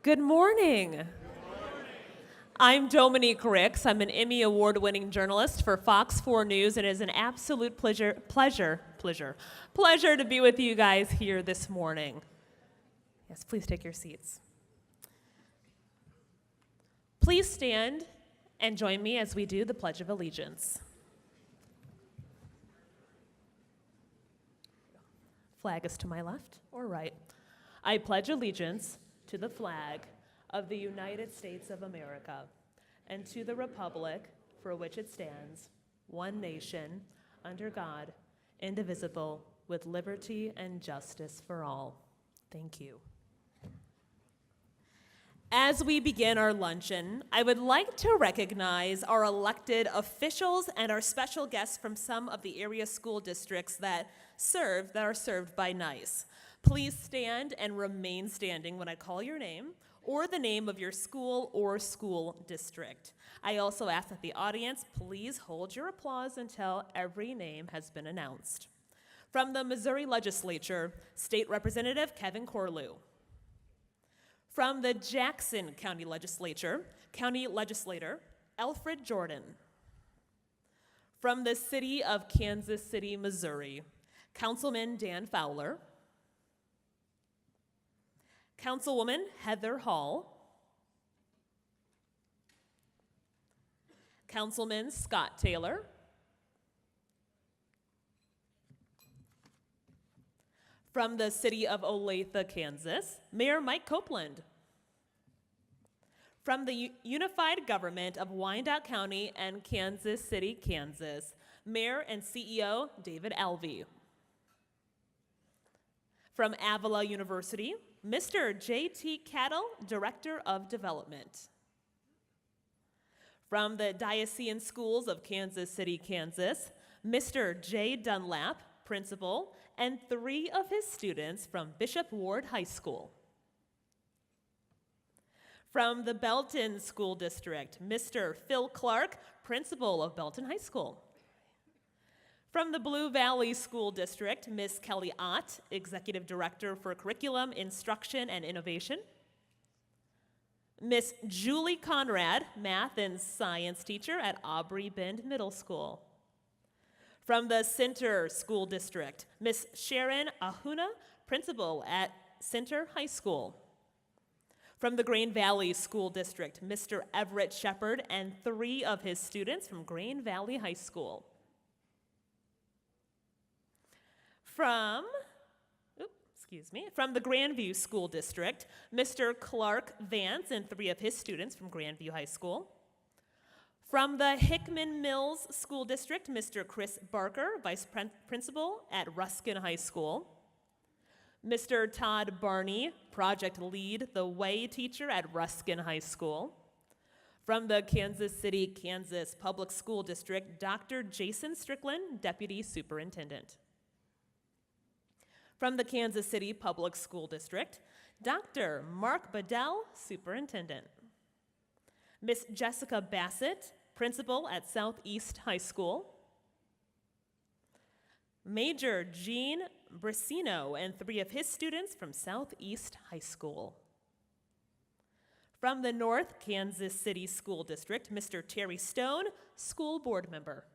Good morning. I'm Dominique Ricks. I'm an Emmy Award-winning journalist for Fox 4 News, and it is an absolute pleasure to be with you guys here this morning. Yes, please take your seats. Please stand and join me as we do the Pledge of Allegiance. Flag is to my left or right. I pledge allegiance to the flag of the United States of America and to the republic for which it stands, one nation, under God, indivisible, with liberty and justice for all. Thank you. As we begin our luncheon, I would like to recognize our elected officials and our special guests from some of the area school districts that are served by NICE. Please stand and remain standing when I call your name or the name of your school or school district. I also ask that the audience please hold your applause until every name has been announced. From the Missouri Legislature, State Representative Kevin Corlew. From the Jackson County Legislature, County Legislator Alfred Jordan. From the City of Kansas City, Missouri, Councilman Dan Fowler. Councilwoman Heather Hall. Councilman Scott Taylor. From the City of Olathe, Kansas, Mayor Mike Copeland. From the Unified Government of Wyandotte County and Kansas City, Kansas, Mayor and CEO David Alvey. From Avila University, Mr. J.T. Cattle, Director of Development. From the Diocesan Schools of Kansas City, Kansas, Mr. J. Dunlap, Principal, and 3 of his students from Bishop Ward High School. From the Belton School District, Mr. Phil Clark, Principal of Belton High School. From the Blue Valley School District, Ms. Kelly Ott, Executive Director for Curriculum, Instruction, and Innovation. Ms. Julie Conrad, Math and Science Teacher at Aubrey Bend Middle School. From the Center School District, Ms. Sharon Ahuna, Principal at Center High School. From the Grain Valley School District, Mr. Everett Shepard and 3 of his students from Grain Valley High School. From the Grandview School District, Mr. Clark Vance and 3 of his students from Grandview High School. From the Hickman Mills School District, Mr. Chris Barker, Vice Principal at Ruskin High School. Mr. Todd Barney, Project Lead, the Way Teacher at Ruskin High School. From the Kansas City, Kansas Public School District, Dr. Jason Strickland, Deputy Superintendent. From the Kansas City Public School District, Dr. Mark Bedell, Superintendent. Miss Jessica Bassett, Principal at Southeast High School. Major Gene Brasino and 3 of his students from Southeast High School. From the North Kansas City School District, Mr. Terry Stone, School Board Member.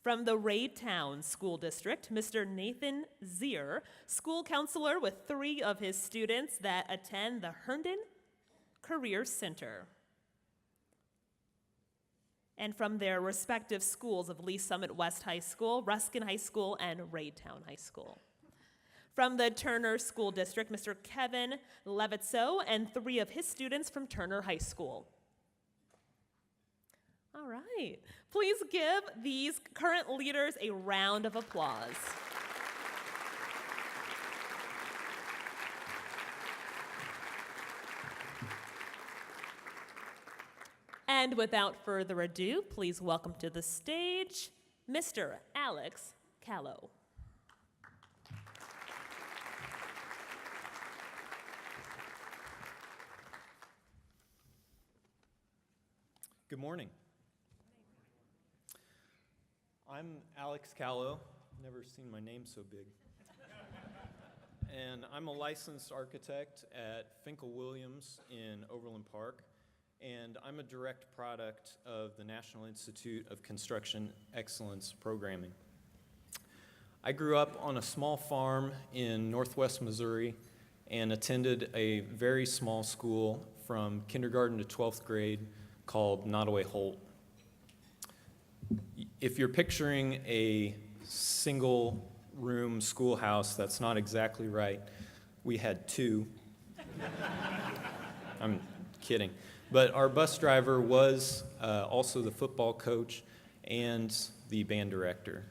From the Raytown School District, Mr. Nathan Zier, School Counselor with 3 of his students that attend the Herndon Career Center. And from their respective schools of Lee Summit West High School, Ruskin High School, and Raytown High School. From the Turner School District, Mr. Kevin Levitzo and 3 of his students from Turner High School. All right, please give these current leaders a round of applause. And without further ado, please welcome to the stage, Mr. Alex Callow. Good morning. I'm Alex Callow. Never seen my name so big. and I'm a licensed architect at Finkel Williams in Overland Park, and I'm a direct product of the National Institute of Construction Excellence programming. I grew up on a small farm in northwest Missouri and attended a very small school from kindergarten to 12th grade called Nottoway Holt. If you're picturing a single-room schoolhouse, that's not exactly right. We had two. I'm kidding. But our bus driver was also the football coach and the band director.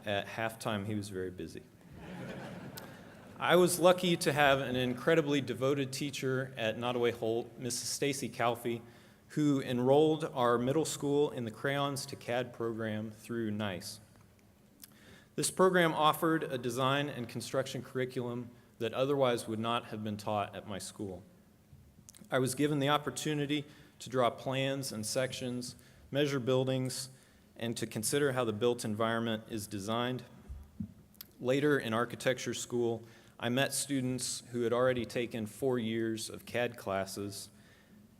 At halftime, he was very busy. I was lucky to have an incredibly devoted teacher at Nottoway Holt, Mrs. Stacy Calfee, who enrolled our middle school in the Crayons to CAD program through NICE. This program offered a design and construction curriculum that otherwise would not have been taught at my school. I was given the opportunity to draw plans and sections, measure buildings, and to consider how the built environment is designed. Later in architecture school, I met students who had already taken 4 years of CAD classes,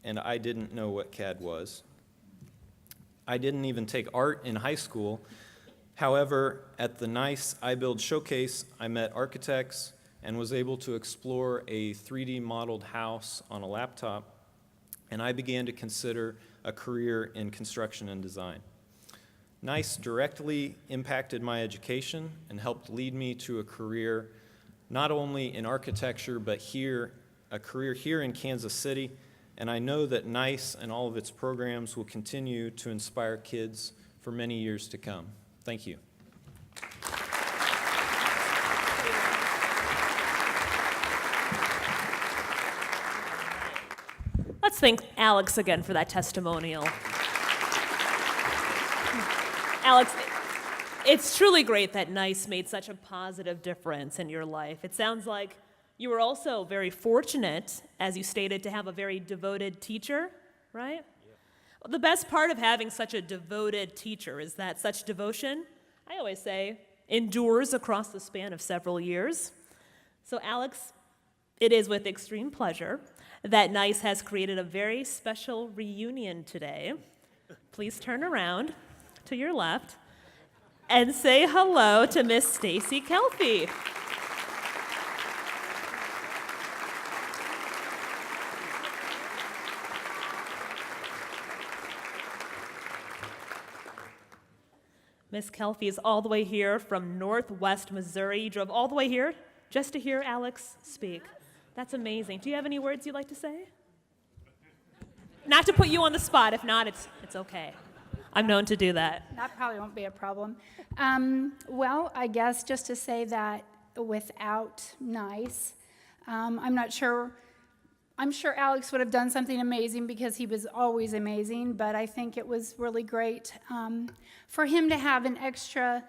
and I didn't know what CAD was. I didn't even take art in high school. However, at the NICE iBuild Showcase, I met architects and was able to explore a 3D modeled house on a laptop, and I began to consider a career in construction and design. NICE directly impacted my education and helped lead me to a career not only in architecture, but a career here in Kansas City, and I know that NICE and all of its programs will continue to inspire kids for many years to come. Thank you. Let's thank Alex again for that testimonial. Alex, it's truly great that NICE made such a positive difference in your life. It sounds like you were also very fortunate, as you stated, to have a very devoted teacher, right? Yeah. Well, the best part of having such a devoted teacher is that such devotion, I always say, endures across the span of several years. So, Alex, it is with extreme pleasure that NICE has created a very special reunion today. Please turn around to your left and say hello to Miss Stacy Calfee. Miss Calfee is all the way here from Northwest Missouri. You drove all the way here just to hear Alex speak. That's amazing. Do you have any words you'd like to say? Not to put you on the spot. If not, it's okay. I'm known to do that. That probably won't be a problem. Well, I guess just to say that without NICE, I'm not sure. I'm sure Alex would have done something amazing because he was always amazing, but I think it was really great for him to have an extra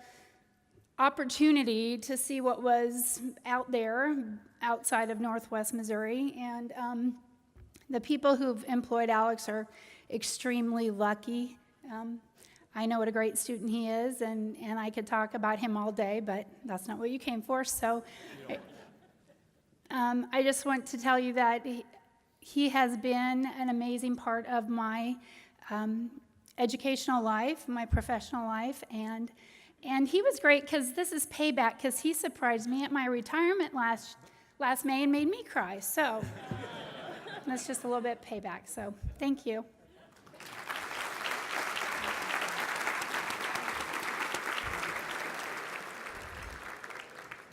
opportunity to see what was out there outside of Northwest Missouri. And the people who've employed Alex are extremely lucky. I know what a great student he is, and I could talk about him all day, but that's not what you came for. So I just want to tell you that he has been an amazing part of my educational life, my professional life, and he was great because this is payback because he surprised me at my retirement last May and made me cry. So that's just a little bit payback. So thank you.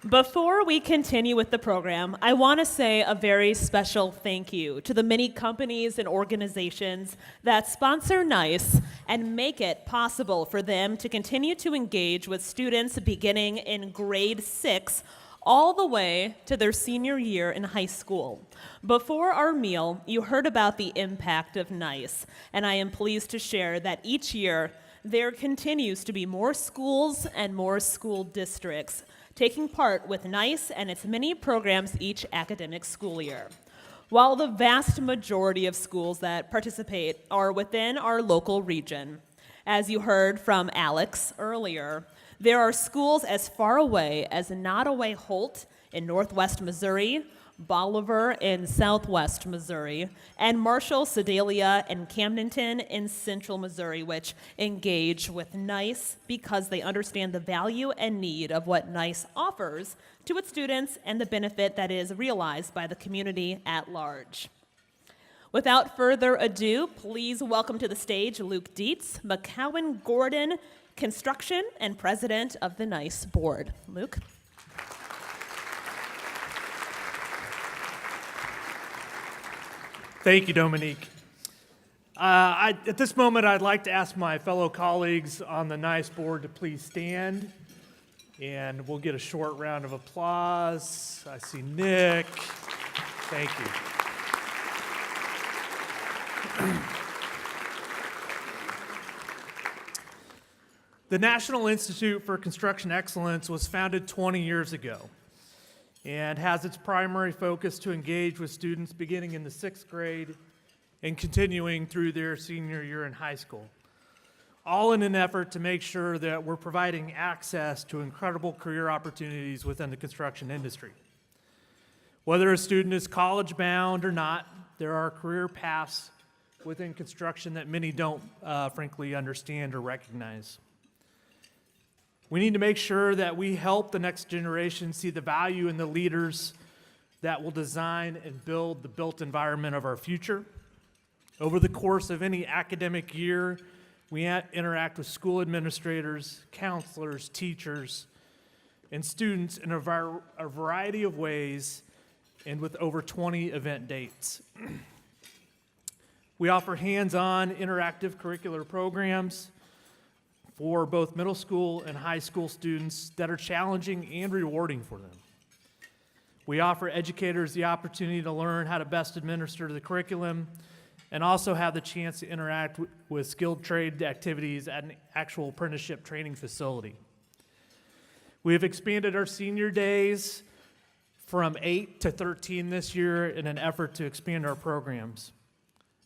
Before we continue with the program, I want to say a very special thank you to the many companies and organizations that sponsor NICE and make it possible for them to continue to engage with students beginning in grade 6 all the way to their senior year in high school. Before our meal, you heard about the impact of NICE, and I am pleased to share that each year there continues to be more schools and more school districts taking part with NICE and its many programs each academic school year. While the vast majority of schools that participate are within our local region, as you heard from Alex earlier, there are schools as far away as Nottoway Holt in Northwest Missouri, Bolivar in Southwest Missouri, and Marshall, Sedalia, and Camdenton in Central Missouri, which engage with NICE because they understand the value and need of what NICE offers to its students and the benefit that is realized by the community at large. Without further ado, please welcome to the stage Luke Dietz, McCowan Gordon Construction and President of the NICE Board. Luke. Thank you, Dominique. At this moment, I'd like to ask my fellow colleagues on the NICE board to please stand, and we'll get a short round of applause. I see Nick. Thank you. The National Institute for Construction Excellence was founded 20 years ago and has its primary focus to engage with students beginning in the 6th grade and continuing through their senior year in high school, all in an effort to make sure that we're providing access to incredible career opportunities within the construction industry. Whether a student is college-bound or not, there are career paths within construction that many don't, frankly, understand or recognize. We need to make sure that we help the next generation see the value in the leaders that will design and build the built environment of our future. Over the course of any academic year, we interact with school administrators, counselors, teachers, and students in a variety of ways and with over 20 event dates. We offer hands-on interactive curricular programs for both middle school and high school students that are challenging and rewarding for them. We offer educators the opportunity to learn how to best administer the curriculum and also have the chance to interact with skilled trade activities at an actual apprenticeship training facility. We have expanded our senior days from 8 to 13 this year in an effort to expand our programs.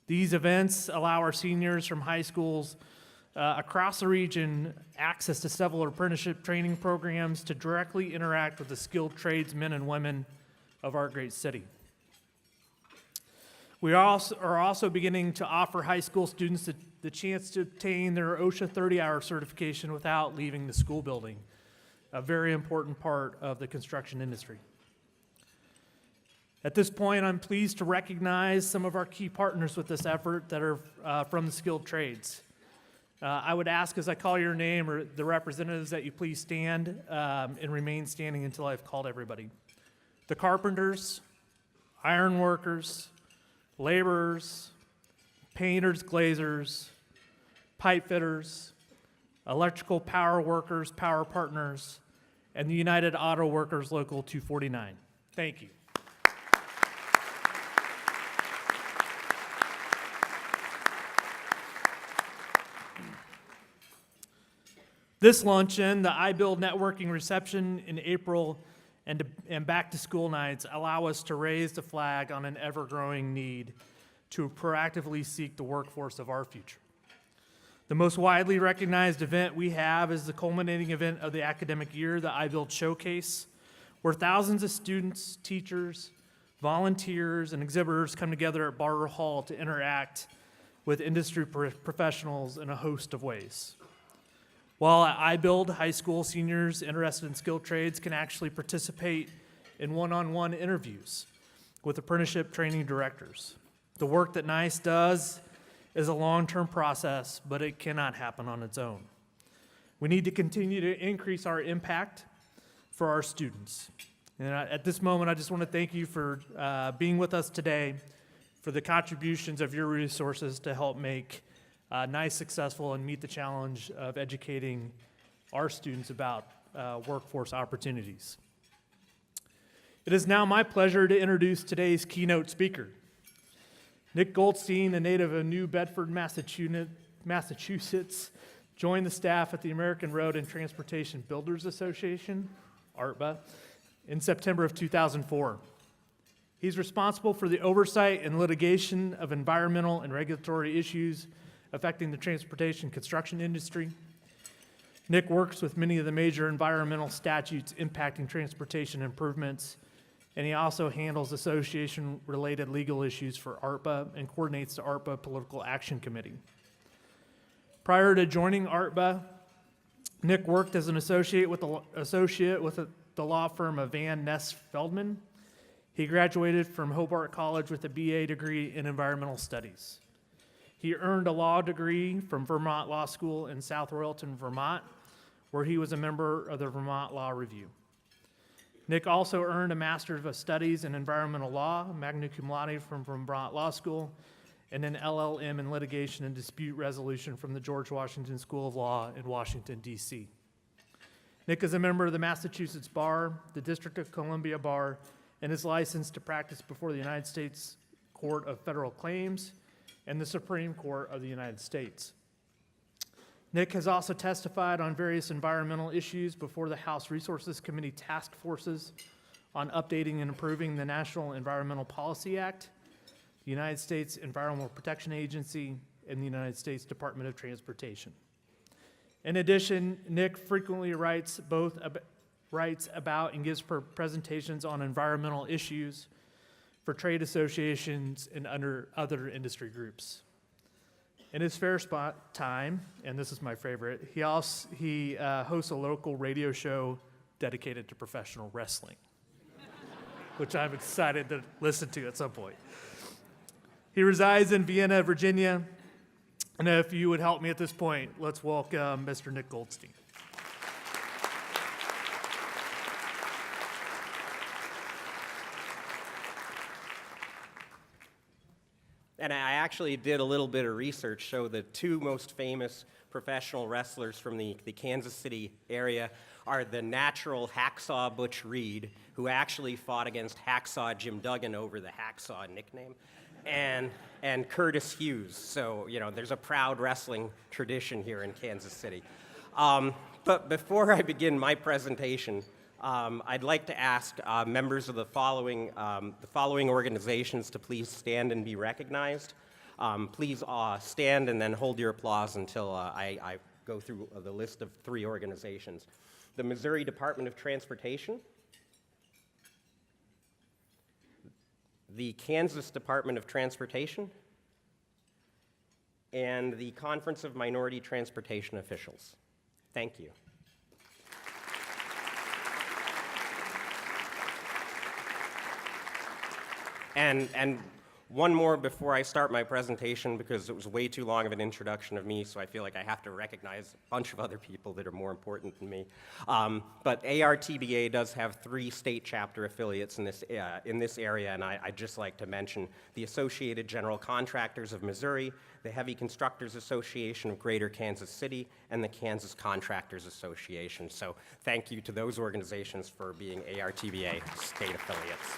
These events allow our seniors from high schools across the region access to several apprenticeship training programs to directly interact with the skilled tradesmen and women of our great city. We are also beginning to offer high school students the chance to obtain their OSHA 30-hour certification without leaving the school building, a very important part of the construction industry. At this point, I'm pleased to recognize some of our key partners with this effort that are from the skilled trades. I would ask as I call your name or the representatives that you please stand and remain standing until I've called everybody. The carpenters, iron workers, laborers, painters, glazers, pipe fitters, electrical power workers, power partners, and the United Auto Workers Local 249. Thank you. This luncheon, the iBuild networking reception in April, and back to school nights allow us to raise the flag on an ever-growing need to proactively seek the workforce of our future. The most widely recognized event we have is the culminating event of the academic year, the iBuild Showcase, where thousands of students, teachers, volunteers, and exhibitors come together at Barter Hall to interact with industry professionals in a host of ways. While at iBuild, high school seniors interested in skilled trades can actually participate in one-on-one interviews with apprenticeship training directors. The work that NICE does is a long-term process, but it cannot happen on its own. We need to continue to increase our impact for our students. And at this moment, I just want to thank you for being with us today, for the contributions of your resources to help make NICE successful and meet the challenge of educating our students about workforce opportunities. It is now my pleasure to introduce today's keynote speaker. Nick Goldstein, a native of New Bedford, Massachusetts, joined the staff at the American Road and Transportation Builders Association, ARTBA, in September of 2004. He's responsible for the oversight and litigation of environmental and regulatory issues affecting the transportation construction industry. Nick works with many of the major environmental statutes impacting transportation improvements, and he also handles association-related legal issues for ARTBA and coordinates the ARTBA Political Action Committee. Prior to joining ARTBA, Nick worked as an associate with the law firm of Van Ness Feldman. He graduated from Hobart College with a BA degree in environmental studies. He earned a law degree from Vermont Law School in South Royalton, Vermont, where he was a member of the Vermont Law Review. Nick also earned a Master's of Studies in Environmental Law, magna cum laude from Vermont Law School, and an LLM in Litigation and Dispute Resolution from the George Washington School of Law in Washington, D.C. Nick is a member of the Massachusetts Bar, the District of Columbia Bar, and is licensed to practice before the United States Court of Federal Claims and the Supreme Court of the United States. Nick has also testified on various environmental issues before the House Resources Committee task forces on updating and improving the National Environmental Policy Act, the United States Environmental Protection Agency, and the United States Department of Transportation. In addition, Nick frequently writes about and gives presentations on environmental issues for trade associations and other industry groups. In his spare time, and this is my favorite, he hosts a local radio show dedicated to professional wrestling, which I'm excited to listen to at some point. He resides in Vienna, Virginia, and if you would help me at this point, let's welcome Mr. Nick Goldstein. And I actually did a little bit of research, so the two most famous professional wrestlers from the Kansas City area are the natural Hacksaw Butch Reed, who actually fought against Hacksaw Jim Duggan over the Hacksaw nickname, and Curtis Hughes. So, you know, there's a proud wrestling tradition here in Kansas City. But before I begin my presentation, I'd like to ask members of the following organizations to please stand and be recognized. Please stand and then hold your applause until I go through the list of three organizations. The Missouri Department of Transportation, the Kansas Department of Transportation, and the Conference of Minority Transportation Officials. Thank you. And one more before I start my presentation, because it was way too long of an introduction of me, so I feel like I have to recognize a bunch of other people that are more important than me. But ARTBA does have 3 state chapter affiliates in this area, and I'd just like to mention the Associated General Contractors of Missouri, the Heavy Constructors Association of Greater Kansas City, and the Kansas Contractors Association. So thank you to those organizations for being ARTBA state affiliates.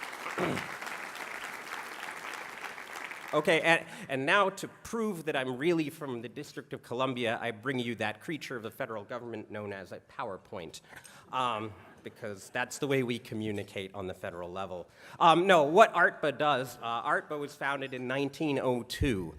Okay, and now to prove that I'm really from the District of Columbia, I bring you that creature of the federal government known as a PowerPoint, because that's the way we communicate on the federal level. No, what ARTBA does, ARTBA was founded in 1902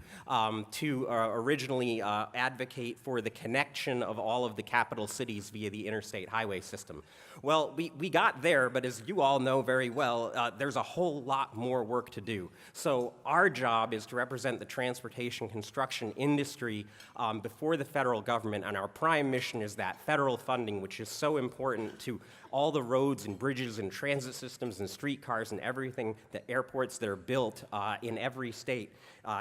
to originally advocate for the connection of all of the capital cities via the interstate highway system. Well, we got there, but as you all know very well, there's a whole lot more work to do. So our job is to represent the transportation construction industry before the federal government, and our prime mission is that federal funding, which is so important to all the roads and bridges and transit systems and streetcars and everything, the airports that are built in every state.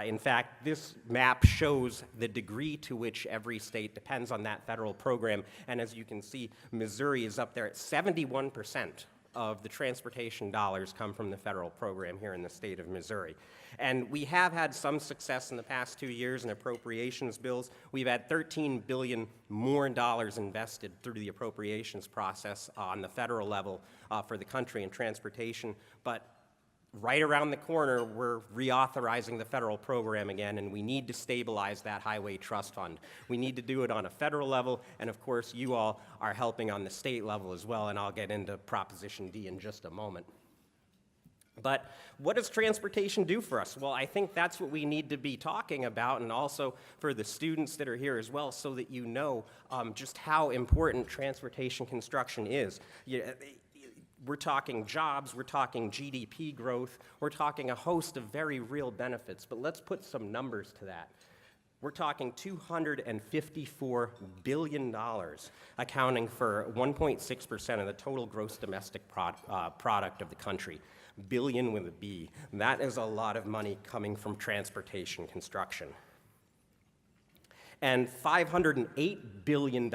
In fact, this map shows the degree to which every state depends on that federal program, and as you can see, Missouri is up there at 71% of the transportation dollars come from the federal program here in the state of Missouri. And we have had some success in the past 2 years in appropriations bills. We've had $13 billion more dollars invested through the appropriations process on the federal level for the country in transportation. But right around the corner, we're reauthorizing the federal program again, and we need to stabilize that highway trust fund. We need to do it on a federal level, and of course, you all are helping on the state level as well, and I'll get into Proposition D in just a moment. But what does transportation do for us? Well, I think that's what we need to be talking about, and also for the students that are here as well, so that you know just how important transportation construction is. We're talking jobs, we're talking GDP growth, we're talking a host of very real benefits, but let's put some numbers to that. We're talking $254 billion, accounting for 1.6% of the total gross domestic product of the country. Billion with a B. That is a lot of money coming from transportation construction. And $508 billion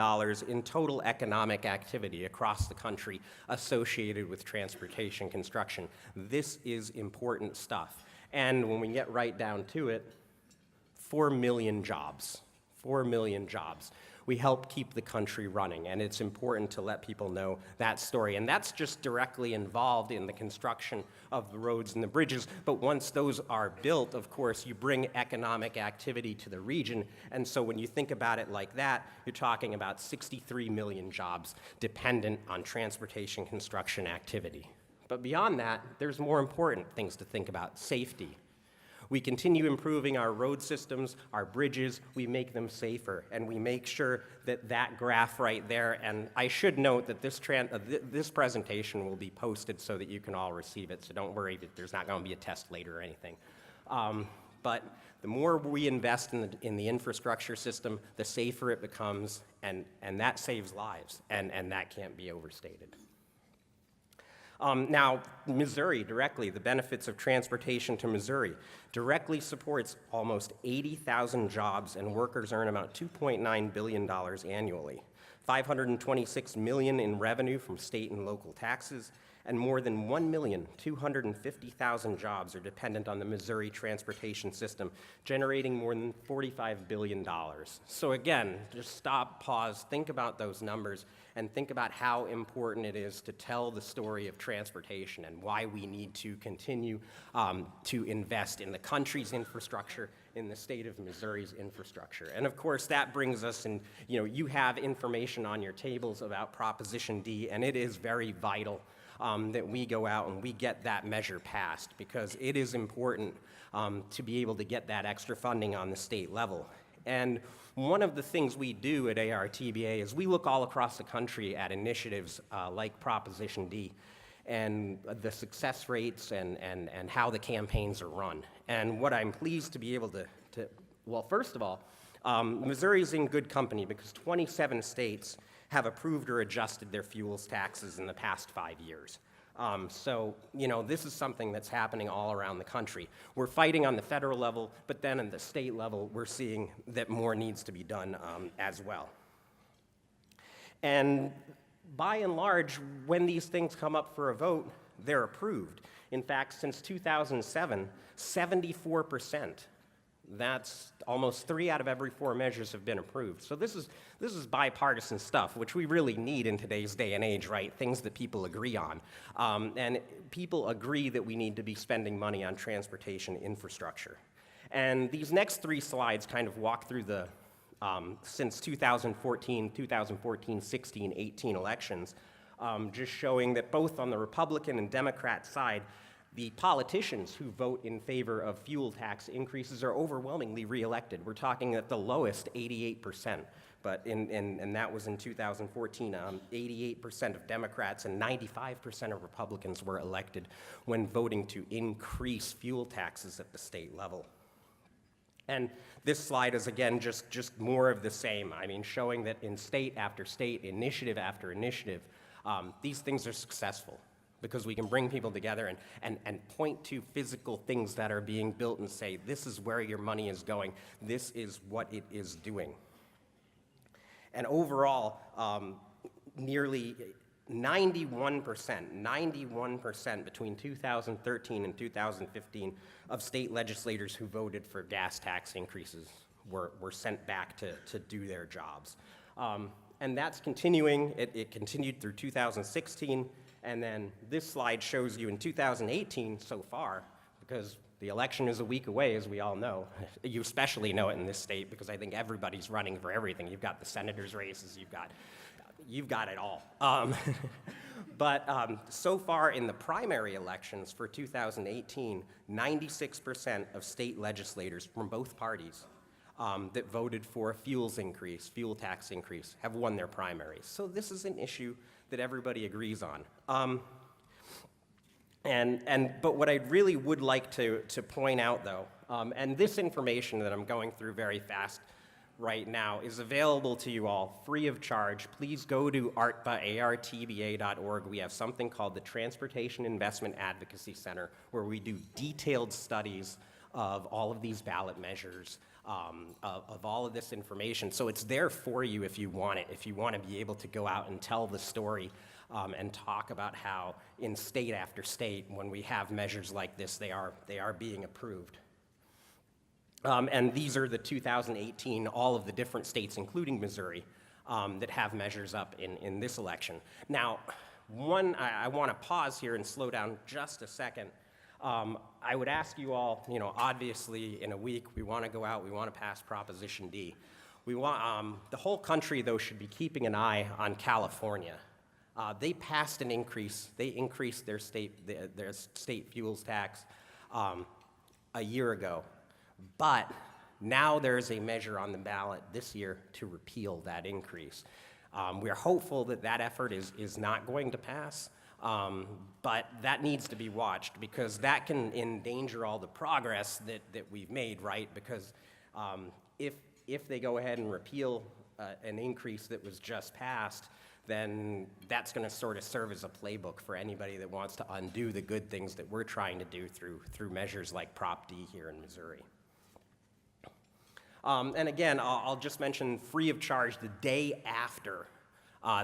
in total economic activity across the country associated with transportation construction. This is important stuff. And when we get right down to it, 4 million jobs. 4 million jobs. We help keep the country running, and it's important to let people know that story. And that's just directly involved in the construction of the roads and the bridges. But once those are built, of course, you bring economic activity to the region. And so when you think about it like that, you're talking about 63 million jobs dependent on transportation construction activity. But beyond that, there's more important things to think about: safety. We continue improving our road systems, our bridges, we make them safer, and we make sure that that graph right there, and I should note that this presentation will be posted so that you can all receive it, so don't worry that there's not going to be a test later or anything. But the more we invest in the infrastructure system, the safer it becomes, and that saves lives, and that can't be overstated. Now, Missouri directly, the benefits of transportation to Missouri, directly supports almost 80,000 jobs, and workers earn about $2.9 billion annually, $526 million in revenue from state and local taxes, and more than 1,250,000 jobs are dependent on the Missouri transportation system, generating more than $45 billion. So again, just stop, pause, think about those numbers, and think about how important it is to tell the story of transportation and why we need to continue to invest in the country's infrastructure, in the state of Missouri's infrastructure. And of course, that brings us, and you have information on your tables about Proposition D, and it is very vital that we go out and we get that measure passed, because it is important to be able to get that extra funding on the state level. And one of the things we do at ARTBA is we look all across the country at initiatives like Proposition D and the success rates and how the campaigns are run. And what I'm pleased to be able to well, first of all, Missouri's in good company because 27 states have approved or adjusted their fuels taxes in the past 5 years. So, this is something that's happening all around the country. We're fighting on the federal level, but then at the state level, we're seeing that more needs to be done as well. And by and large, when these things come up for a vote, they're approved. In fact, since 2007, 74%. That's almost 3 out of every 4 measures have been approved. So this is bipartisan stuff, which we really need in today's day and age, right? Things that people agree on. And people agree that we need to be spending money on transportation infrastructure. And these next 3 slides kind of walk through the, since 2014, 16, 18 elections, just showing that both on the Republican and Democrat side, the politicians who vote in favor of fuel tax increases are overwhelmingly reelected. We're talking at the lowest, 88%, and that was in 2014. 88% of Democrats and 95% of Republicans were elected when voting to increase fuel taxes at the state level. And this slide is, again, just more of the same. I mean, showing that in state after state, initiative after initiative, these things are successful, because we can bring people together and point to physical things that are being built and say, this is where your money is going, this is what it is doing. And overall, nearly 91% between 2013 and 2015 of state legislators who voted for gas tax increases were sent back to do their jobs. And that's continuing. It continued through 2016. And then this slide shows you in 2018 so far, because the election is a week away, as we all know. You especially know it in this state, because I think everybody's running for everything. You've got the senator's races, you've got it all. But so far in the primary elections for 2018, 96% of state legislators from both parties that voted for a fuel tax increase, have won their primaries. So this is an issue that everybody agrees on. But what I really would like to point out, though, and this information that I'm going through very fast right now is available to you all free of charge. Please go to artba.org. We have something called the Transportation Investment Advocacy Center, where we do detailed studies of all of these ballot measures, of all of this information. So it's there for you if you want it, if you want to be able to go out and tell the story and talk about how in state after state, when we have measures like this, they are being approved. And these are the 2018, all of the different states, including Missouri, that have measures up in this election. Now, I want to pause here and slow down just a second. I would ask you all, obviously in a week, we want to go out, we want to pass Proposition D. We want, the whole country, though, should be keeping an eye on California. They passed an increase. They increased their state fuels tax a year ago. But now there's a measure on the ballot this year to repeal that increase. We're hopeful that that effort is not going to pass, but that needs to be watched because that can endanger all the progress that we've made, right? Because if they go ahead and repeal an increase that was just passed, then that's going to sort of serve as a playbook for anybody that wants to undo the good things that we're trying to do through measures like Prop D here in Missouri. And again, I'll just mention free of charge the day after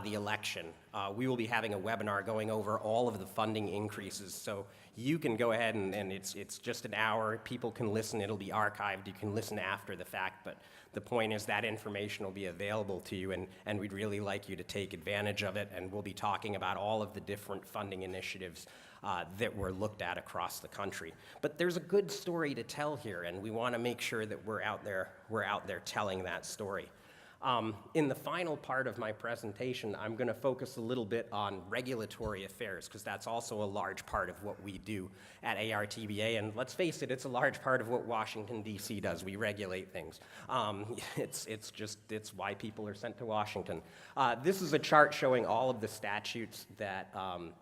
the election. We will be having a webinar going over all of the funding increases. So you can go ahead and it's just an hour. People can listen. It'll be archived. You can listen after the fact. But the point is that information will be available to you, and we'd really like you to take advantage of it. And we'll be talking about all of the different funding initiatives that were looked at across the country. But there's a good story to tell here, and we want to make sure that we're out there telling that story. In the final part of my presentation, I'm going to focus a little bit on regulatory affairs, because that's also a large part of what we do at ARTBA. And let's face it, it's a large part of what Washington, D.C. does. We regulate things. It's why people are sent to Washington. This is a chart showing all of the statutes that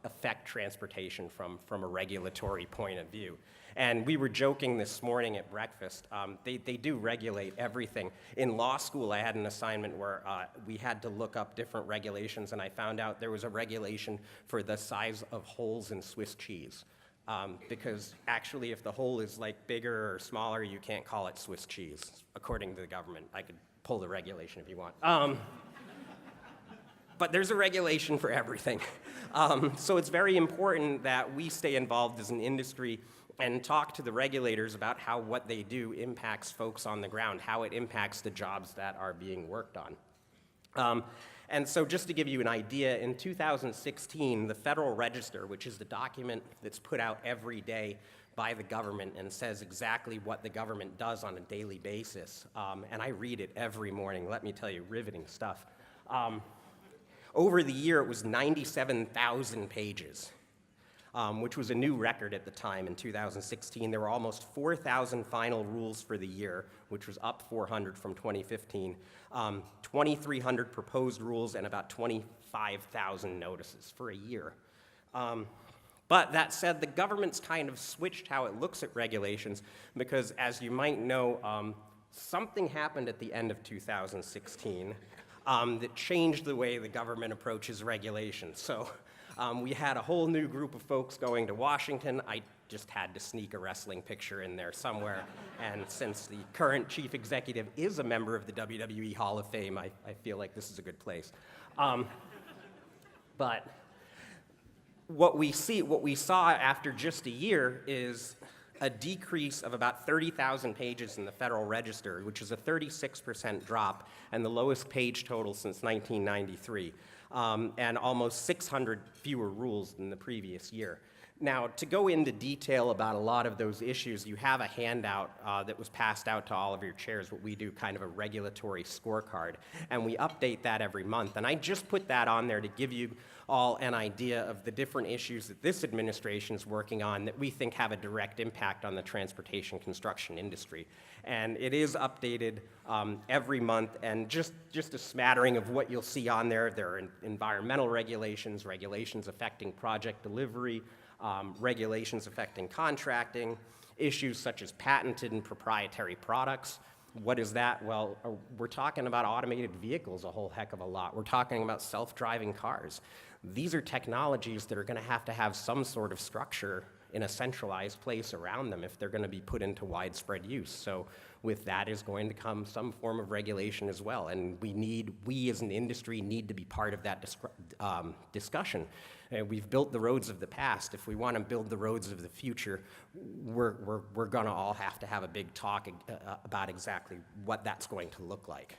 affect transportation from a regulatory point of view. And we were joking this morning at breakfast. They do regulate everything. In law school, I had an assignment where we had to look up different regulations, and I found out there was a regulation for the size of holes in Swiss cheese. Because actually, if the hole is like bigger or smaller, you can't call it Swiss cheese, according to the government. I could pull the regulation if you want. But there's a regulation for everything. So it's very important that we stay involved as an industry and talk to the regulators about how what they do impacts folks on the ground, how it impacts the jobs that are being worked on. And so just to give you an idea, in 2016, the Federal Register, which is the document that's put out every day by the government and says exactly what the government does on a daily basis, and I read it every morning, let me tell you, riveting stuff. Over the year, it was 97,000 pages. Which was a new record at the time in 2016. There were almost 4,000 final rules for the year, which was up 400 from 2015, 2,300 proposed rules, and about 25,000 notices for a year. But that said, the government's kind of switched how it looks at regulations because, as you might know, something happened at the end of 2016 that changed the way the government approaches regulations. So. We had a whole new group of folks going to Washington. I just had to sneak a wrestling picture in there somewhere. And since the current chief executive is a member of the WWE Hall of Fame, I feel like this is a good place. But what we saw after just a year is a decrease of about 30,000 pages in the Federal Register, which is a 36% drop and the lowest page total since 1993. And almost 600 fewer rules than the previous year. Now, to go into detail about a lot of those issues, you have a handout that was passed out to all of your chairs, what we do, kind of a regulatory scorecard, and we update that every month. And I just put that on there to give you all an idea of the different issues that this administration is working on that we think have a direct impact on the transportation construction industry. And it is updated every month, and just a smattering of what you'll see on there. There are environmental regulations, regulations affecting project delivery, regulations affecting contracting, issues such as patented and proprietary products. What is that? Well, we're talking about automated vehicles a whole heck of a lot. We're talking about self-driving cars. These are technologies that are going to have some sort of structure in a centralized place around them if they're going to be put into widespread use. So with that is going to come some form of regulation as well, and we as an industry need to be part of that discussion. We've built the roads of the past. If we want to build the roads of the future, we're going to all have to have a big talk about exactly what that's going to look like.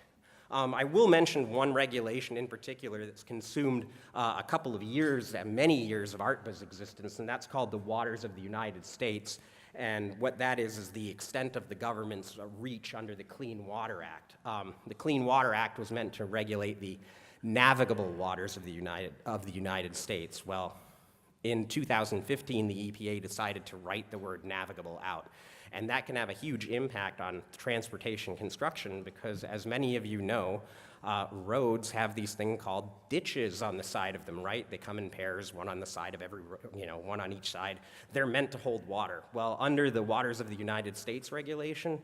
I will mention one regulation in particular that's consumed a couple of years, many years of ARTBA's existence, and that's called the Waters of the United States. And what that is the extent of the government's reach under the Clean Water Act. The Clean Water Act was meant to regulate the navigable waters of the United States. Well, in 2015, the EPA decided to write the word navigable out. And that can have a huge impact on transportation construction because, as many of you know, roads have these things called ditches on the side of them, right? They come in pairs, one on the side of one on each side. They're meant to hold water. Well, under the Waters of the United States regulation,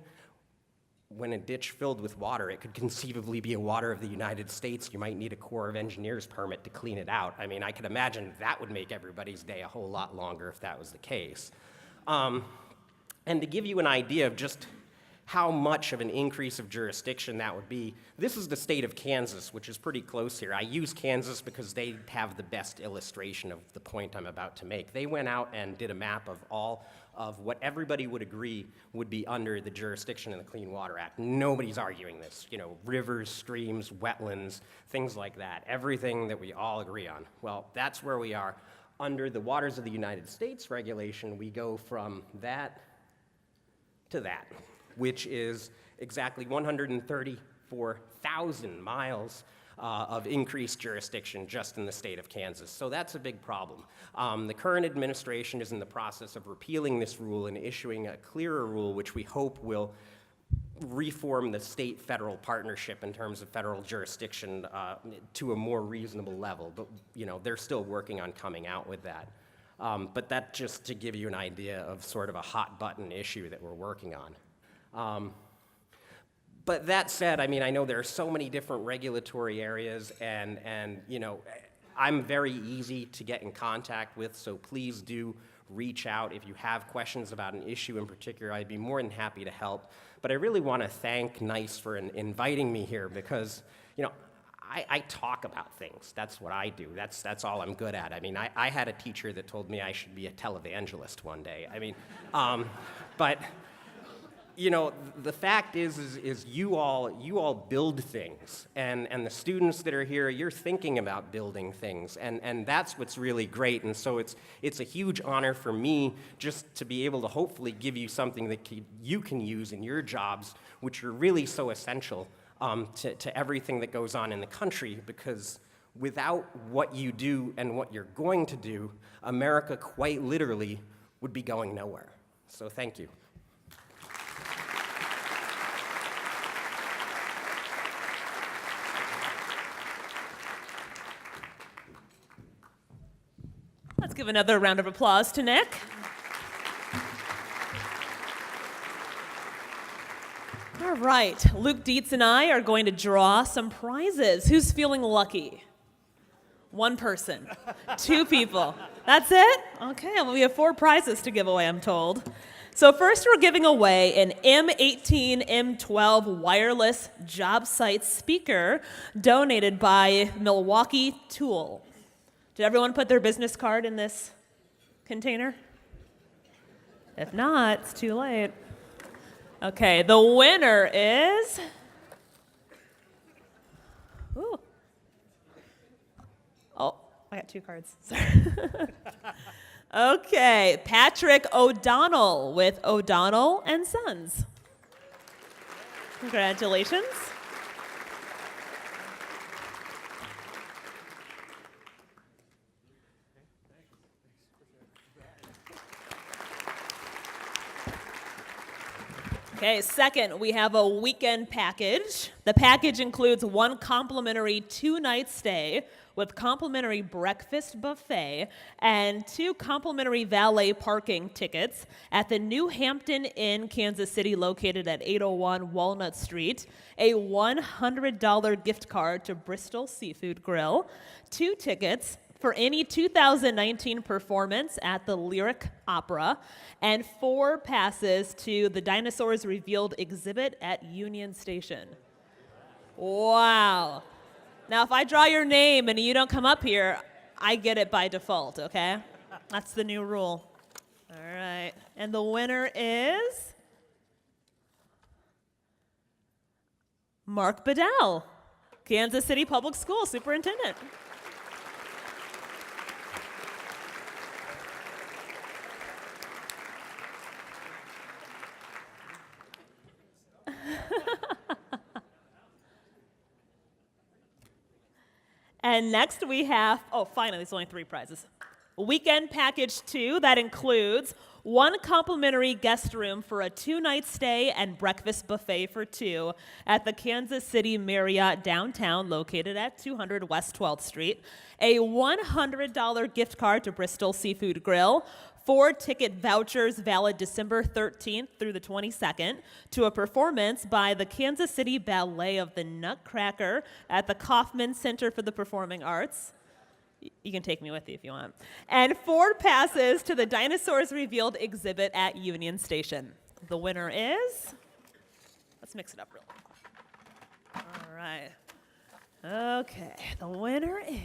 when a ditch filled with water, it could conceivably be a water of the United States. You might need a Corps of Engineers permit to clean it out. I mean, I could imagine that would make everybody's day a whole lot longer if that was the case. And to give you an idea of just how much of an increase of jurisdiction that would be, this is the state of Kansas, which is pretty close here. I use Kansas because they have the best illustration of the point I'm about to make. They went out and did a map of all of what everybody would agree would be under the jurisdiction of the Clean Water Act. Nobody's arguing this. You know, rivers, streams, wetlands, things like that. Everything that we all agree on. Well, that's where we are. Under the Waters of the United States regulation, we go from that to that, which is exactly 134,000 miles of increased jurisdiction just in the state of Kansas. So that's a big problem. The current administration is in the process of repealing this rule and issuing a clearer rule, which we hope will reform the state-federal partnership in terms of federal jurisdiction to a more reasonable level. But they're still working on coming out with that. But that just to give you an idea of sort of a hot-button issue that we're working on. But that said, I mean, I know there are so many different regulatory areas, and I'm very easy to get in contact with, so please do reach out if you have questions about an issue in particular. I'd be more than happy to help. But I really want to thank NICE for inviting me here because, I talk about things. That's what I do. That's all I'm good at. I mean, I had a teacher that told me I should be a televangelist one day. I mean, but the fact is you all build things, and the students that are here, you're thinking about building things, and that's what's really great. And so it's a huge honor for me just to be able to hopefully give you something that you can use in your jobs, which are really so essential to everything that goes on in the country, because without what you do and what you're going to do, America quite literally would be going nowhere. So thank you. Let's give another round of applause to Nick. All right, Luke Dietz and I are going to draw some prizes. Who's feeling lucky? One person, two people. That's it? Okay, well, we have 4 prizes to give away, I'm told. So first we're giving away an M18, M12 wireless job site speaker donated by Milwaukee Tool. Did everyone put their business card in this container? If not, it's too late. Okay, the winner is... Ooh. Oh, I got 2 cards. Sorry. Okay, Patrick O'Donnell with O'Donnell and Sons. Congratulations. Okay, second, we have a weekend package. The package includes one complimentary 2-night stay with complimentary breakfast buffet and 2 complimentary valet parking tickets at the New Hampton Inn, Kansas City, located at 801 Walnut Street, a $100 gift card to Bristol Seafood Grill, 2 tickets for any 2019 performance at the Lyric Opera, and 4 passes to the Dinosaurs Revealed exhibit at Union Station. Wow. Now, if I draw your name and you don't come up here, I get it by default, okay? That's the new rule. All right. And the winner is Mark Bedell, Kansas City Public Schools Superintendent. And next we have, finally, there's only 3 prizes. Weekend Package 2, that includes 1 complimentary guest room for a 2-night stay and breakfast buffet for 2 at the Kansas City Marriott downtown, located at 200 West 12th Street, a $100 gift card to Bristol Seafood Grill, 4 ticket vouchers valid December 13th through the 22nd to a performance by the Kansas City Ballet of the Nutcracker at the Kaufman Center for the Performing Arts. You can take me with you if you want. And 4 passes to the Dinosaurs Revealed exhibit at Union Station. The winner is, let's mix it up real quick. All right. Okay, the winner is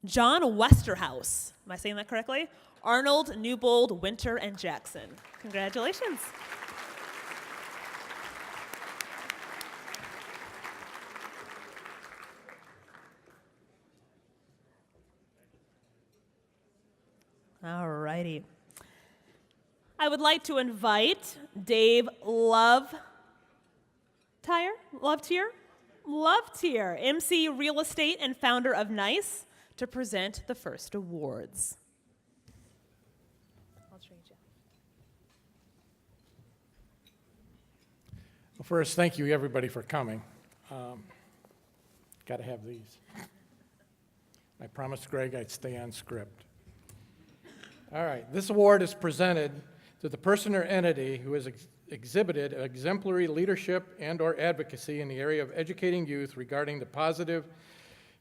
John Westerhouse. Am I saying that correctly? Arnold, Newbold, Winter, and Jackson. Congratulations. All righty. I would like to invite Dave Lovetier, MC Real Estate and founder of NICE, to present the first awards. I'll trade you. Well, first, thank you everybody for coming. Got to have these. I promised Greg I'd stay on script. All right, this award is presented to the person or entity who has exhibited exemplary leadership and/or advocacy in the area of educating youth regarding the positive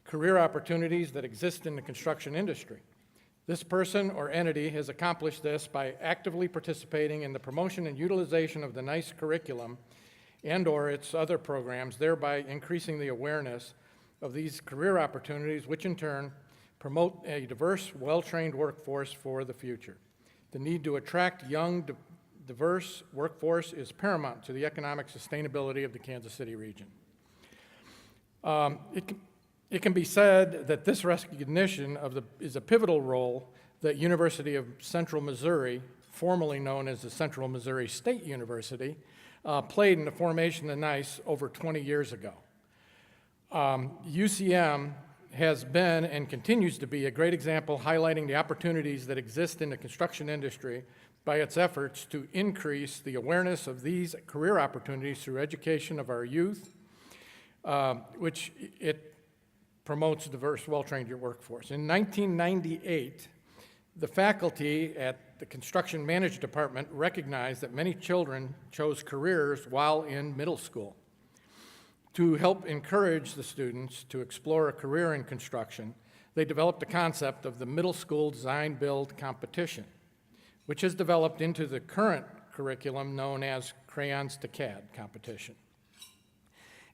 career opportunities that exist in the construction industry. This person or entity has accomplished this by actively participating in the promotion and utilization of the NICE curriculum and/or its other programs, thereby increasing the awareness of these career opportunities, which in turn promote a diverse, well-trained workforce for the future. The need to attract young, diverse workforce is paramount to the economic sustainability of the Kansas City region. It can be said that this recognition is a pivotal role that University of Central Missouri, formerly known as the Central Missouri State University, played in the formation of NICE over 20 years ago. UCM has been and continues to be a great example highlighting the opportunities that exist in the construction industry by its efforts to increase the awareness of these career opportunities through education of our youth, which it promotes a diverse, well-trained workforce. In 1998, the faculty at the Construction Management Department recognized that many children chose careers while in middle school. To help encourage the students to explore a career in construction, they developed the concept of the Middle School Design Build Competition, which has developed into the current curriculum known as Crayons to CAD competition.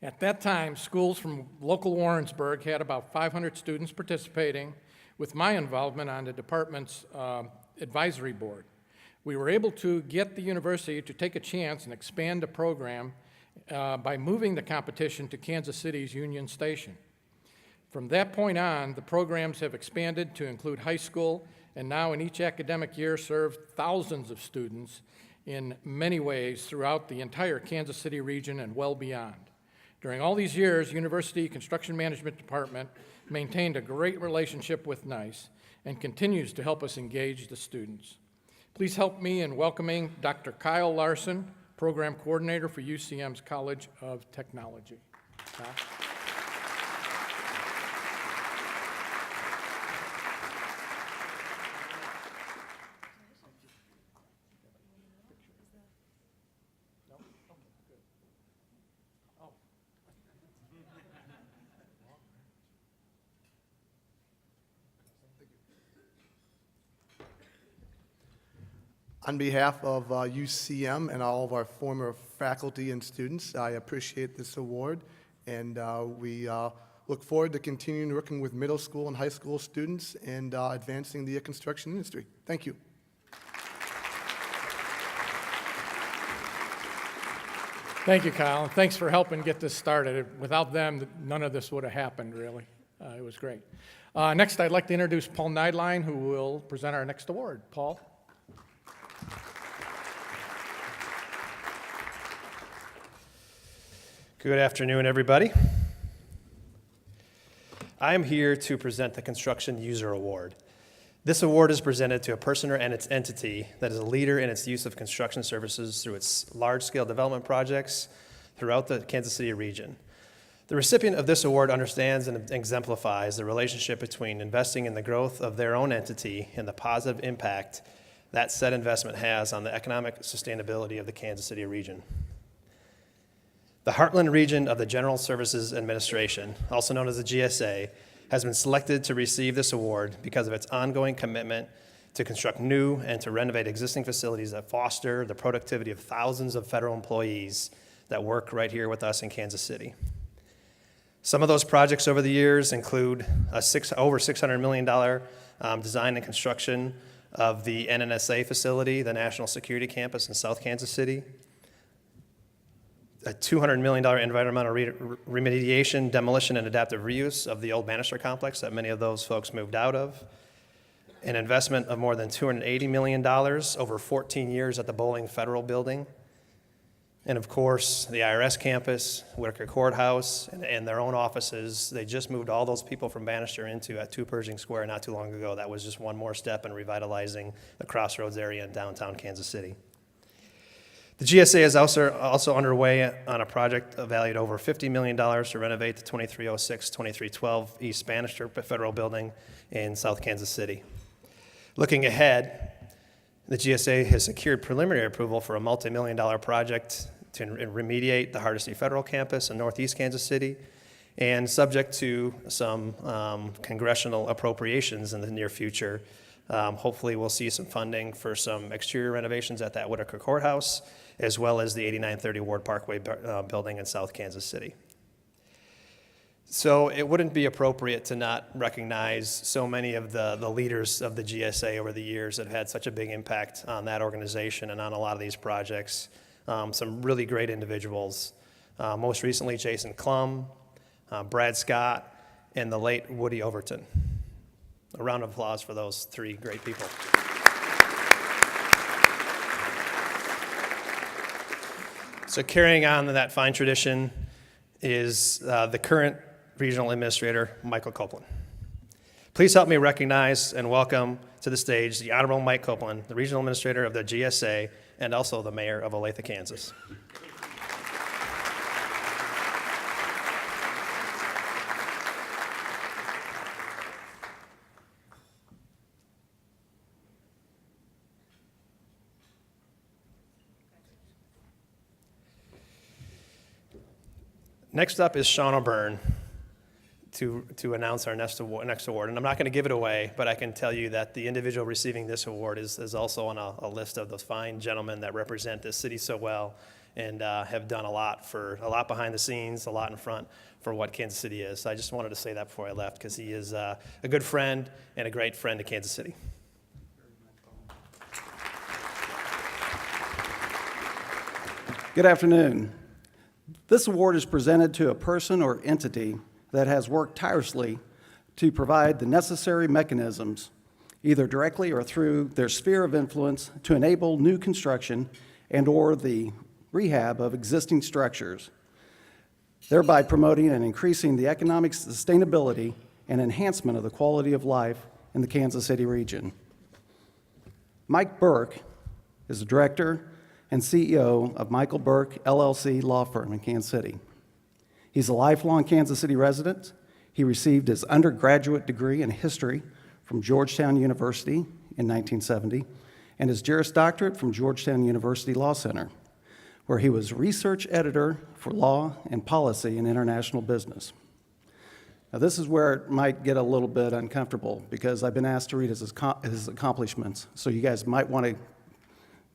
At that time, schools from local Warrensburg had about 500 students participating, with my involvement on the department's advisory board. We were able to get the university to take a chance and expand the program by moving the competition to Kansas City's Union Station. From that point on, the programs have expanded to include high school, and now in each academic year serve thousands of students in many ways throughout the entire Kansas City region and well beyond. During all these years, University Construction Management Department maintained a great relationship with NICE and continues to help us engage the students. Please help me in welcoming Dr. Kyle Larson, Program Coordinator for UCM's College of Technology. Kyle? On behalf of UCM and all of our former faculty and students, I appreciate this award, and we look forward to continuing working with middle school and high school students and advancing the construction industry. Thank you. Thank you, Kyle, and thanks for helping get this started. Without them, none of this would have happened, really. It was great. Next, I'd like to introduce Paul Neidline, who will present our next award. Paul? Good afternoon, everybody. I am here to present the Construction User Award. This award is presented to a person or its entity that is a leader in its use of construction services through its large-scale development projects throughout the Kansas City region. The recipient of this award understands and exemplifies the relationship between investing in the growth of their own entity and the positive impact that said investment has on the economic sustainability of the Kansas City region. The Heartland region of the General Services Administration, also known as the GSA, has been selected to receive this award because of its ongoing commitment to construct new and to renovate existing facilities that foster the productivity of thousands of federal employees that work right here with us in Kansas City. Some of those projects over the years include over $600 million design and construction of the NNSA facility, the National Security Campus in South Kansas City, a $200 million environmental remediation, demolition, and adaptive reuse of the old Bannister complex that many of those folks moved out of, an investment of more than $280 million over 14 years at the Bowling Federal Building, and of course, the IRS campus, Whitaker Courthouse, and their own offices. They just moved all those people from Bannister into 2 Pershing Square not too long ago. That was just one more step in revitalizing the Crossroads area in downtown Kansas City. The GSA is also underway on a project valued over $50 million to renovate the 2306-2312 East Bannister Federal Building in South Kansas City. Looking ahead, the GSA has secured preliminary approval for a multi-million-dollar project to remediate the Hardesty Federal Campus in northeast Kansas City, and subject to some congressional appropriations in the near future, hopefully we'll see some funding for some exterior renovations at that Whitaker Courthouse, as well as the 8930 Ward Parkway building in South Kansas City. So it wouldn't be appropriate to not recognize so many of the leaders of the GSA over the years that have had such a big impact on that organization and on a lot of these projects. Some really great individuals. Most recently, Jason Klum, Brad Scott, and the late Woody Overton. A round of applause for those 3 great people. So carrying on that fine tradition is the current regional administrator, Michael Copeland. Please help me recognize and welcome to the stage the Honorable Mike Copeland, the regional administrator of the GSA and also the mayor of Olathe, Kansas. Next up is Sean O'Byrne to announce our next award. And I'm not going to give it away, but I can tell you that the individual receiving this award is also on a list of those fine gentlemen that represent this city so well and have done a lot behind the scenes, a lot in front for what Kansas City is. So I just wanted to say that before I left because he is a good friend and a great friend to Kansas City. Good afternoon. This award is presented to a person or entity that has worked tirelessly to provide the necessary mechanisms, either directly or through their sphere of influence, to enable new construction and/or the rehab of existing structures, thereby promoting and increasing the economic sustainability and enhancement of the quality of life in the Kansas City region. Mike Burke is the director and CEO of Michael Burke LLC law firm in Kansas City. He's a lifelong Kansas City resident. He received his undergraduate degree in history from Georgetown University in 1970 and his Juris Doctorate from Georgetown University Law Center, where he was research editor for law and policy in international business. Now, this is where it might get a little bit uncomfortable because I've been asked to read his accomplishments. So you guys might want to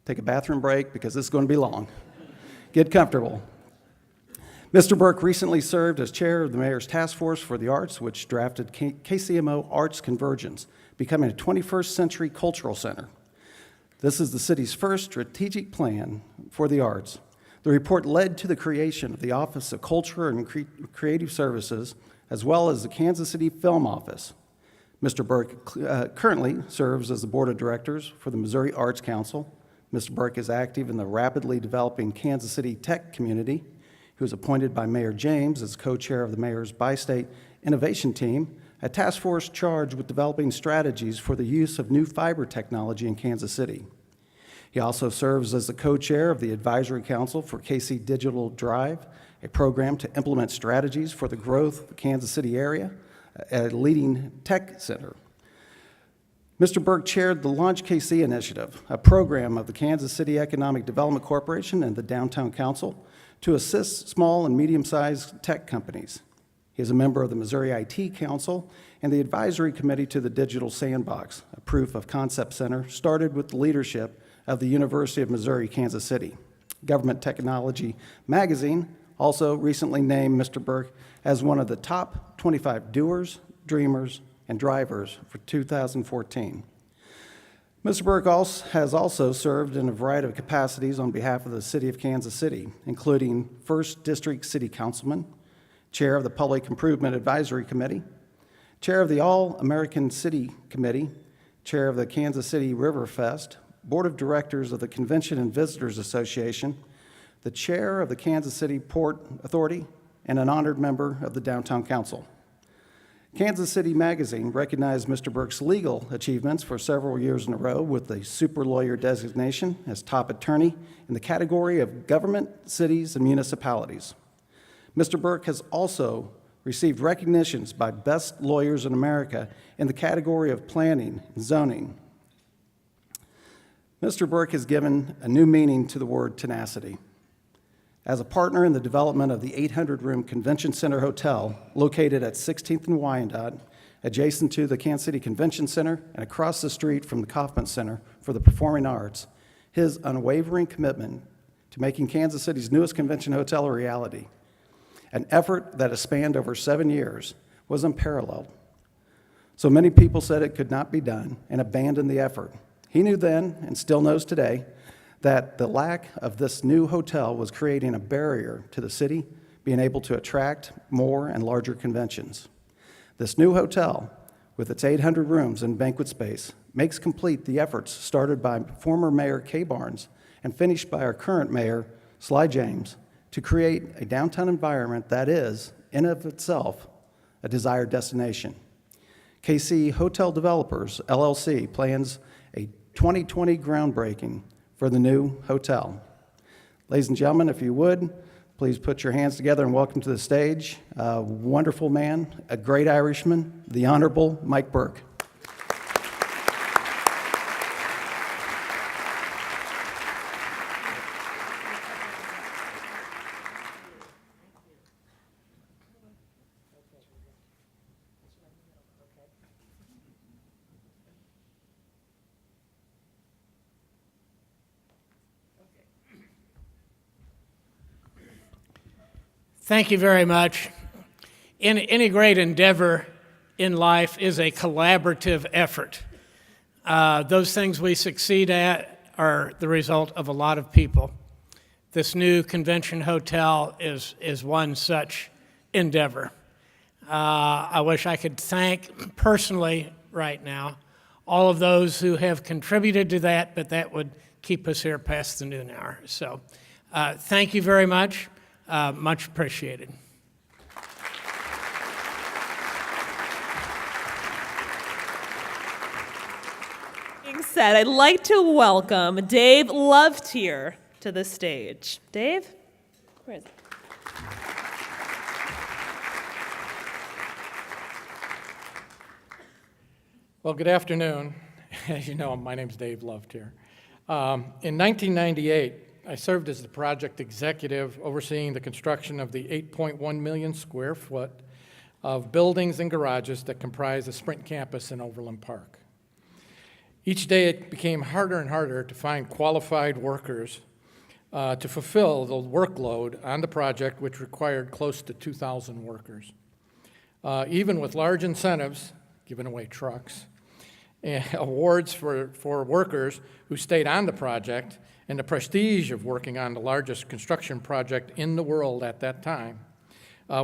take a bathroom break because this is going to be long. Get comfortable. Mr. Burke recently served as chair of the Mayor's Task Force for the Arts, which drafted KCMO Arts Convergence, becoming a 21st century cultural center. This is the city's first strategic plan for the arts. The report led to the creation of the Office of Culture and Creative Services, as well as the Kansas City Film Office. Mr. Burke currently serves as the board of directors for the Missouri Arts Council. Mr. Burke is active in the rapidly developing Kansas City tech community. He was appointed by Mayor James as co-chair of the Mayor's Bi-State Innovation Team, a task force charged with developing strategies for the use of new fiber technology in Kansas City. He also serves as the co-chair of the Advisory Council for KC Digital Drive, a program to implement strategies for the growth of the Kansas City area, a leading tech center. Mr. Burke chaired the Launch KC Initiative, a program of the Kansas City Economic Development Corporation and the Downtown Council to assist small and medium-sized tech companies. He is a member of the Missouri IT Council and the Advisory Committee to the Digital Sandbox, a proof of concept center started with the leadership of the University of Missouri, Kansas City. Government Technology Magazine also recently named Mr. Burke as one of the top 25 doers, dreamers, and drivers for 2014. Mr. Burke has also served in a variety of capacities on behalf of the City of Kansas City, including 1st District City Councilman, Chair of the Public Improvement Advisory Committee, Chair of the All-American City Committee, Chair of the Kansas City River Fest, Board of Directors of the Convention and Visitors Association, the Chair of the Kansas City Port Authority, and an honored member of the Downtown Council. Kansas City Magazine recognized Mr. Burke's legal achievements for several years in a row with the super lawyer designation as top attorney in the category of government, cities, and municipalities. Mr. Burke has also received recognitions by Best Lawyers in America in the category of planning and zoning. Mr. Burke has given a new meaning to the word tenacity. As a partner in the development of the 800-room Convention Center Hotel located at 16th and Wyandotte, adjacent to the Kansas City Convention Center and across the street from the Kauffman Center for the Performing Arts, his unwavering commitment to making Kansas City's newest convention hotel a reality, an effort that has spanned over 7 years, was unparalleled. So many people said it could not be done and abandoned the effort. He knew then, and still knows today, that the lack of this new hotel was creating a barrier to the city being able to attract more and larger conventions. This new hotel, with its 800 rooms and banquet space, makes complete the efforts started by former Mayor Kay Barnes and finished by our current Mayor, Sly James, to create a downtown environment that is, in of itself, a desired destination. KC Hotel Developers, LLC, plans a 2020 groundbreaking for the new hotel. Ladies and gentlemen, if you would, please put your hands together and welcome to the stage a wonderful man, a great Irishman, the Honorable Mike Burke. Thank you very much. Any great endeavor in life is a collaborative effort. Those things we succeed at are the result of a lot of people. This new convention hotel is one such endeavor. I wish I could thank personally right now all of those who have contributed to that, but that would keep us here past the noon hour. So thank you very much. Much appreciated. Being said, I'd like to welcome Dave Lovetier to the stage. Dave? Where is it? Well, good afternoon. As you know, my name's Dave Lovetier. In 1998, I served as the project executive overseeing the construction of the 8.1 million square foot of buildings and garages that comprise the Sprint campus in Overland Park. Each day it became harder and harder to find qualified workers to fulfill the workload on the project, which required close to 2,000 workers. Even with large incentives, giving away trucks, and awards for workers who stayed on the project, and the prestige of working on the largest construction project in the world at that time,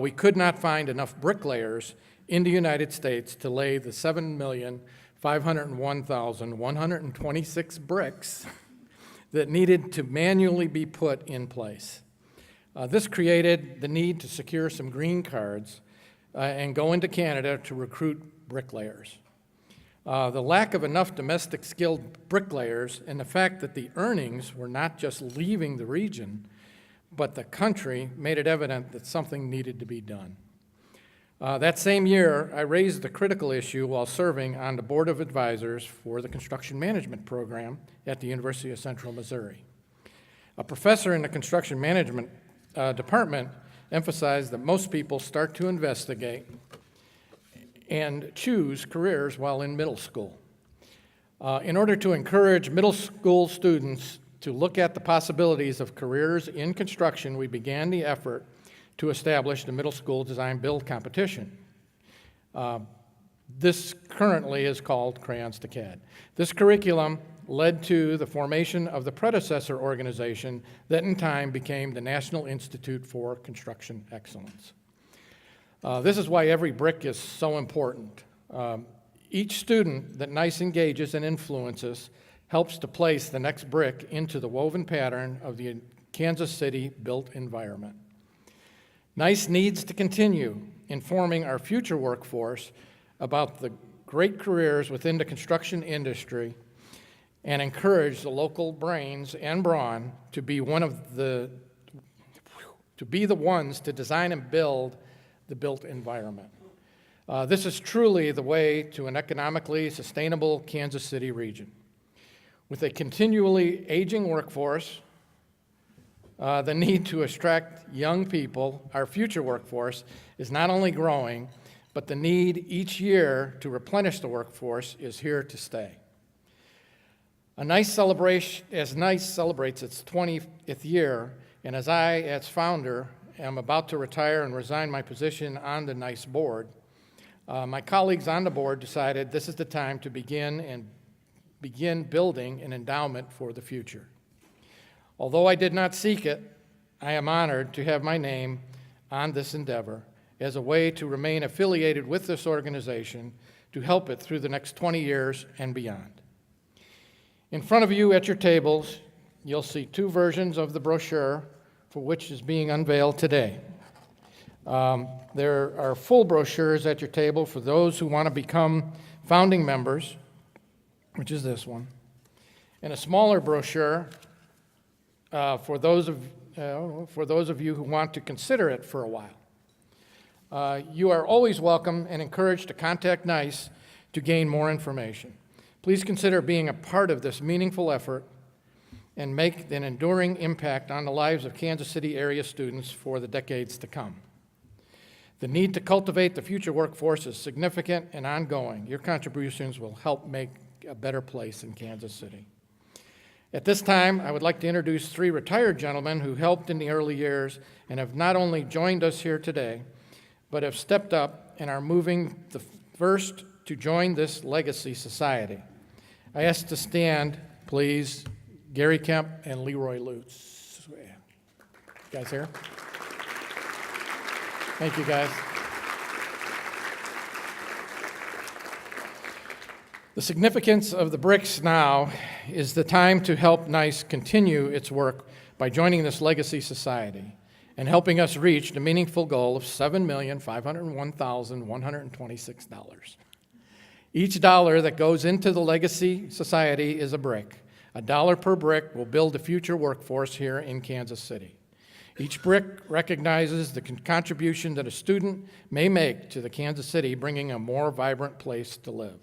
we could not find enough bricklayers in the United States to lay the 7,501,126 bricks that needed to manually be put in place. This created the need to secure some green cards and go into Canada to recruit bricklayers. The lack of enough domestic skilled bricklayers and the fact that the earnings were not just leaving the region, but the country made it evident that something needed to be done. That same year, I raised the critical issue while serving on the Board of Advisors for the Construction Management Program at the University of Central Missouri. A professor in the Construction Management department emphasized that most people start to investigate and choose careers while in middle school. In order to encourage middle school students to look at the possibilities of careers in construction, we began the effort to establish the middle school design build competition. This currently is called Crayons to CAD. This curriculum led to the formation of the predecessor organization that in time became the National Institute for Construction Excellence. This is why every brick is so important. Each student that NICE engages and influences helps to place the next brick into the woven pattern of the Kansas City built environment. NICE needs to continue informing our future workforce about the great careers within the construction industry and encourage the local brains and brawn to be the ones to design and build the built environment. This is truly the way to an economically sustainable Kansas City region. With a continually aging workforce, the need to attract young people, our future workforce, is not only growing, but the need each year to replenish the workforce is here to stay. As NICE celebrates its 20th year, and as I, as founder, am about to retire and resign my position on the NICE board, my colleagues on the board decided this is the time to begin building an endowment for the future. Although I did not seek it, I am honored to have my name on this endeavor as a way to remain affiliated with this organization to help it through the next 20 years and beyond. In front of you at your tables, you'll see two versions of the brochure for which is being unveiled today. There are full brochures at your table for those who want to become founding members, which is this one, and a smaller brochure for those of you who want to consider it for a while. You are always welcome and encouraged to contact NICE to gain more information. Please consider being a part of this meaningful effort and make an enduring impact on the lives of Kansas City area students for the decades to come. The need to cultivate the future workforce is significant and ongoing. Your contributions will help make a better place in Kansas City. At this time, I would like to introduce three retired gentlemen who helped in the early years and have not only joined us here today, but have stepped up and are moving the first to join this legacy society. I ask to stand, please, Gary Kemp and Leroy Lutz. You guys here? Thank you, guys. The significance of the bricks now is the time to help NICE continue its work by joining this legacy society and helping us reach the meaningful goal of $7,501,126. Each dollar that goes into the Legacy Society is a brick. A dollar per brick will build the future workforce here in Kansas City. Each brick recognizes the contribution that a student may make to the Kansas City, bringing a more vibrant place to live.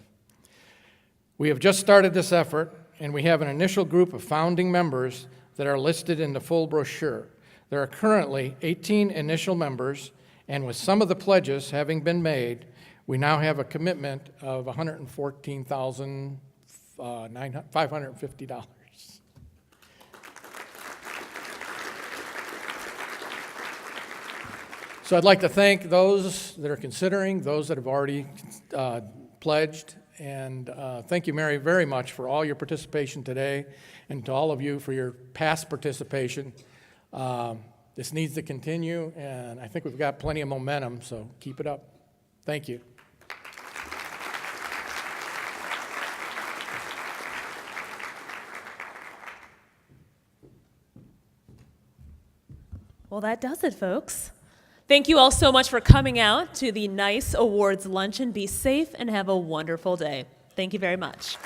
We have just started this effort, and we have an initial group of founding members that are listed in the full brochure. There are currently 18 initial members, and with some of the pledges having been made, we now have a commitment of $114,550. So I'd like to thank those that are considering, those that have already pledged, and thank you, Mary, very much for all your participation today, and to all of you for your past participation. This needs to continue, and I think we've got plenty of momentum, so keep it up. Thank you. Well, that does it, folks. Thank you all so much for coming out to the NICE Awards Luncheon. Be safe and have a wonderful day. Thank you very much.